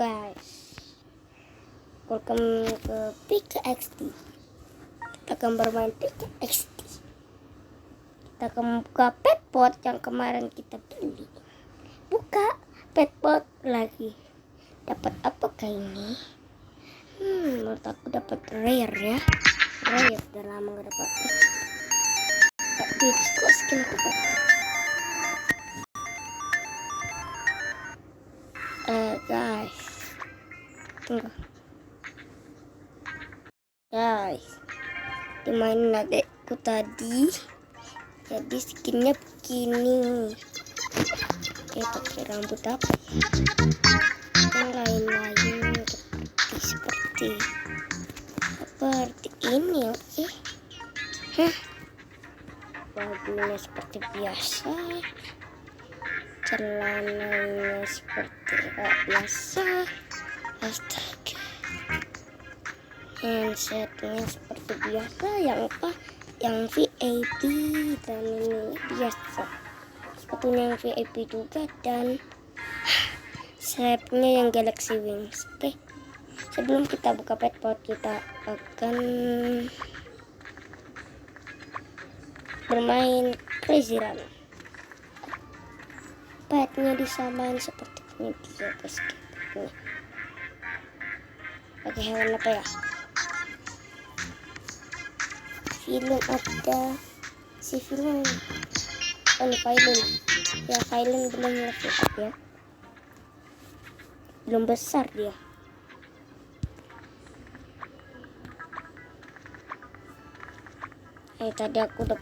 guys, welcome ke Pika XD. Kita akan bermain Pika XD. Kita akan buka petpot yang kemarin kita beli. Buka petpot lagi. Dapat apakah ini? Menurut aku dapat rare ya. Rare, udah lama gak dapat. Kok skin aku dapat? Guys, tunggu guys, dimainin adekku tadi, jadi skinnya begini. Pakai rambut apa ya? Yang lain-lain seperti ini. Oke, bajunya seperti biasa, celananya seperti biasa, astaga, handsetnya seperti biasa, yang VIP, dan ini biasa, sepatunya yang VIP juga, dan strapnya yang Galaxy Wings. Oke, sebelum kita buka petpot, kita akan bermain Crazy Run. Petnya disamain seperti ini dia, guys. Ini pakai hewan apa ya? Film ada si film. Oh, ini Failun. Ya, Failun belum level up ya. Belum besar dia. Tadi aku udah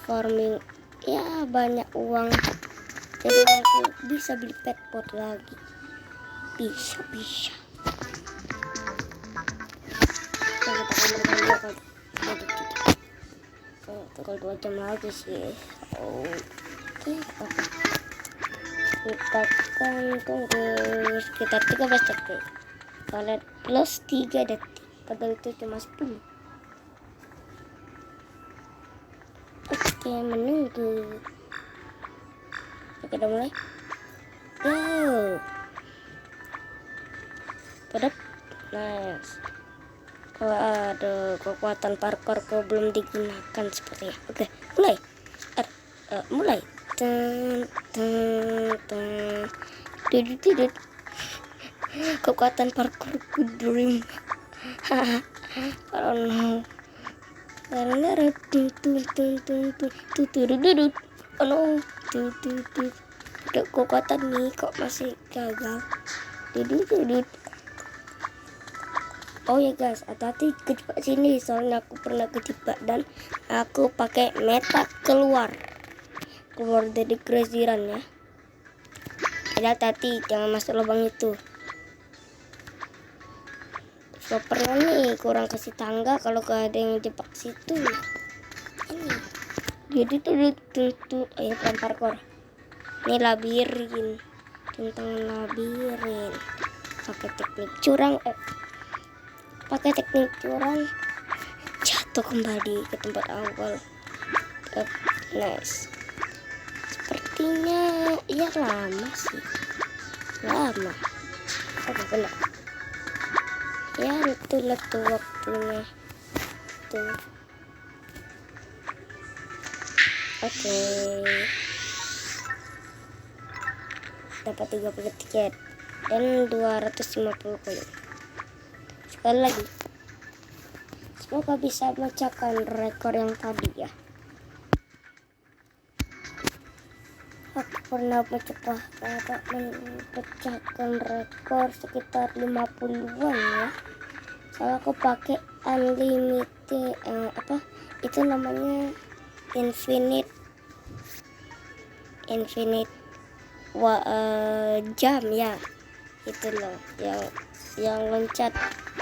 farming ya, banyak uang. Jadi aku bisa beli petpot lagi. Bisa. Tinggal 2 jam lagi sih. Oke, kita akan tunggu sekitar 13 detik. Kalau plus 3 detik, padahal itu cuma 10. Oke, menunggu. Oke, udah mulai. Go. Pedap. Nice. Kalau ada kekuatan parkour kau belum digunakan sepertinya. Oke, mulai. Mulai. Dudut. Kekuatan parkour dream. Oh no. Karena oh no. Udah kekuatan nih, kok masih gagal. Dudut. Oh ya guys, hati-hati kejebak sini, soalnya aku pernah kejebak dan aku pakai meta keluar dari Crazy Run ya. Jadi hati-hati, jangan masuk lubang itu. Slopernya nih kurang kasih tangga kalau gak ada yang jebak situ. Ini jadi tuh ayo pelan parkour. Ini labirin, tentang labirin pakai teknik curang. Jatuh kembali ke tempat awal. Nice. Sepertinya ya lama. Oke, benar ya, itu waktunya tuh. Oke, dapat 30 tiket dan 250 koin. Sekali lagi, semoga bisa memecahkan rekor yang tadi ya. Aku pernah memecahkan rekor sekitar 50-an ya. Soalnya aku pakai unlimited itu namanya infinite jam ya. Itu loh yang loncat,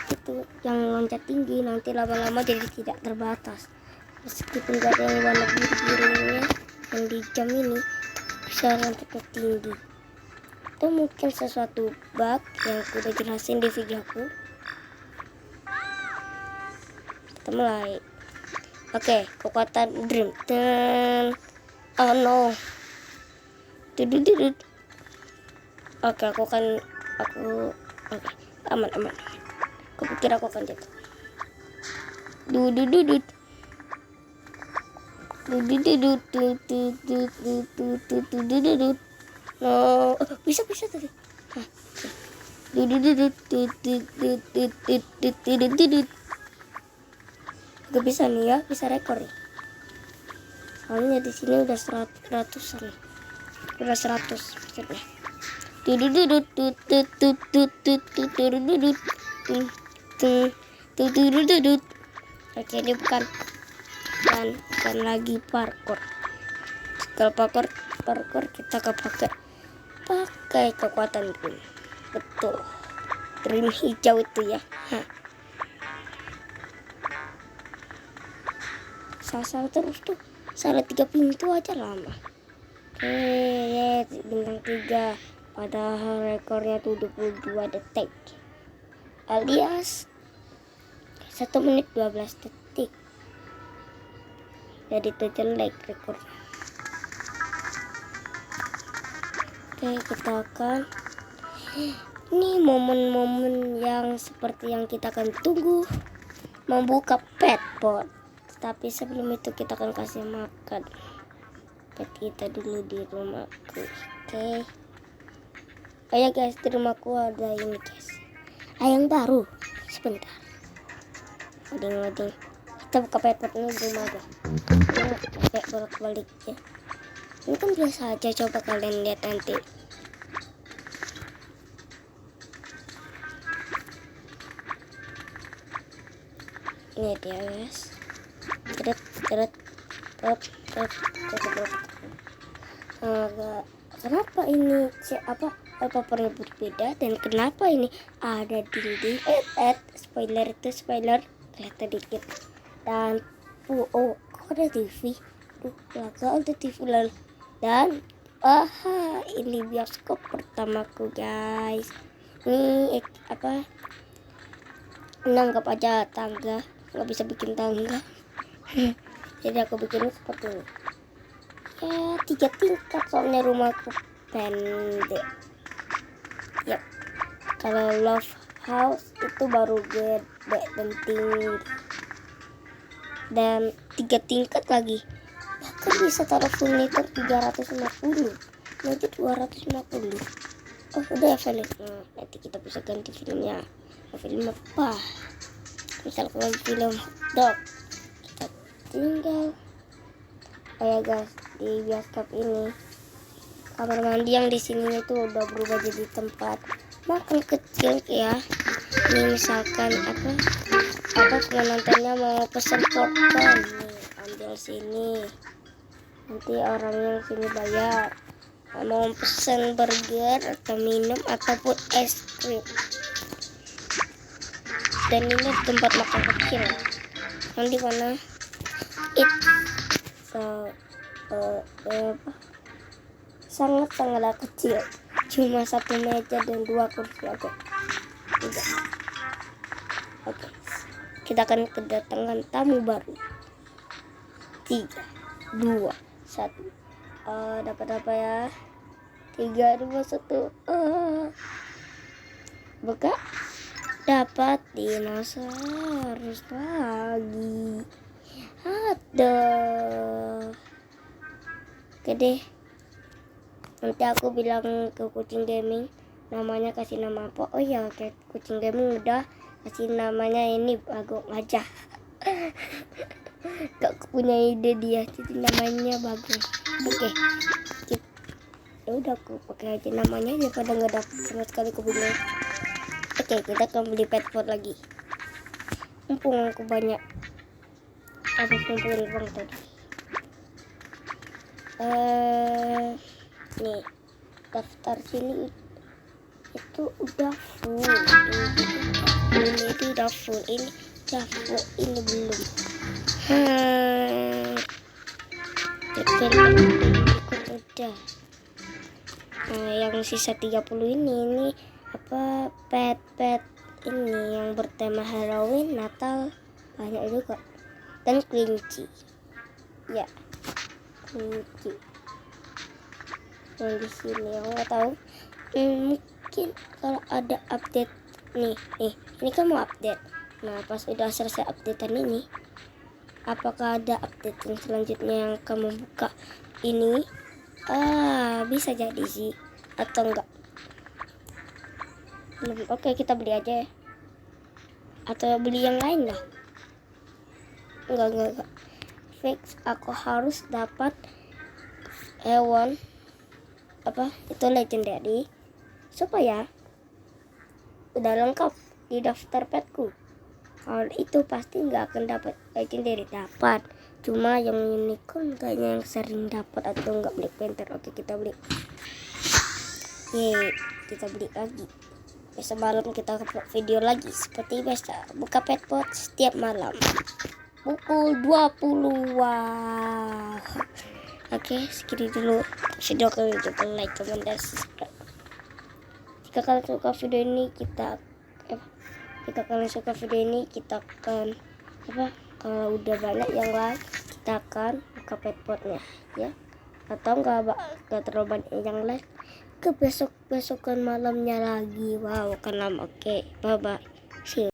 itu yang loncat tinggi, nanti lama-lama jadi tidak terbatas. Meskipun gak ada yang warna biru-birunya yang di jam ini, bisa loncat ke tinggi. Itu mungkin sesuatu bug yang aku udah jelasin di videoku. Kita mulai. Oke, kekuatan dream. Oh no. Oke, aku Oke, aman. Aku pikir aku akan jatuh. Dudut. No, bisa tadi. Gak bisa nih ya, bisa rekor nih. Soalnya di sini udah ratusan, udah 100 maksudnya. Oke, ini bukan lagi parkour. Kalau parkour kita pakai kekuatan dream. Betul, dream hijau itu ya. Sasar terus tuh, salah 3 pintu aja lama. Oke, bintang 3. Padahal rekornya tuh 22 detik alias 1 menit 12 detik. Jadi itu jelek rekornya. Oke, kita akan ini momen-momen yang seperti yang kita akan tunggu, membuka pet pot. Tapi sebelum itu kita akan kasih makan pet kita dulu di rumahku. Oke. Oh ya guys, di rumahku ada ini guys, ayam baru. Sebentar, oding. Kita buka pet pot ini di rumah aja. Kayak bolak-balik ya. Ini kan biasa aja, coba kalian lihat nanti. Ini dia guys. Kenapa ini papernya berbeda dan kenapa ini ada dinding spoiler ternyata dikit dan kok ada TV ada TV lalu dan ini bioskop pertamaku guys. Ini anggap aja tangga, nggak bisa bikin tangga. Jadi aku bikin seperti ini ya, 3 tingkat soalnya rumahku pendek ya. Kalau love house itu baru gede dan tinggi dan 3 tingkat lagi, bahkan bisa taruh furniture 350 nanti 250. Udah ya film. Nanti kita bisa ganti filmnya. Film apa? Misalkan film dog, kita tinggal ya guys. Di bioskop ini kamar mandi yang di sini itu udah berubah jadi tempat makan kecil ya. Ini misalkan penontonnya mau pesan popcorn nih, ambil sini, nanti orang yang sini bayar. Mau pesan burger atau minum ataupun es krim. Dan ini tempat makan kecil yang di mana sangat kecil, cuma 1 meja dan 2 kursi. Oke, kita akan kedatangan tamu baru. 3, 2, 1. Dapat apa ya? 3, 2, 1. Buka. Dapat dinosaurus lagi. Oke deh, nanti aku bilang ke kucing gaming namanya, kasih nama apa. Oh ya, oke, kucing gaming udah kasih namanya ini Bagong aja. Gak punya ide dia, jadi namanya Bagong. Oke, udah aku pakai aja namanya daripada nggak dapet sama sekali kebunuhan. Oke, kita akan beli pet pot lagi. Mumpung aku banyak habis ngumpulin uang tadi. Nih, daftar sini itu udah full. Ini udah full. Ini udah full. Ini belum. Udah. Yang sisa 30 ini pet ini yang bertema Halloween, Natal, banyak juga, dan kelinci ya, kelinci yang di sini. Aku nggak tahu, mungkin kalau ada update nih ini kan mau update. Nah pas udah selesai updatean ini, apakah ada update yang selanjutnya yang kamu buka ini? Bisa jadi sih atau enggak. Oke, kita beli aja ya, atau beli yang lain lah. Enggak. Fix, aku harus dapat hewan apa itu legendary supaya udah lengkap di daftar petku. Kalau itu pasti nggak akan dapat legendary. Dapat, cuma yang unicorn kayaknya yang sering dapat atau enggak Black Panther. Oke, kita beli. Kita beli lagi. Besok malam kita upload video lagi seperti biasa, buka petpot setiap malam pukul 20. Wow. Oke, segini dulu video kali ini. Like, comment, dan subscribe. Jika kalian suka video ini kita akan kalau udah banyak yang like, kita akan buka petpotnya ya, atau nggak terlalu banyak yang like, ke besokan malamnya lagi. Wow, kan lama. Oke, bye bye, see you.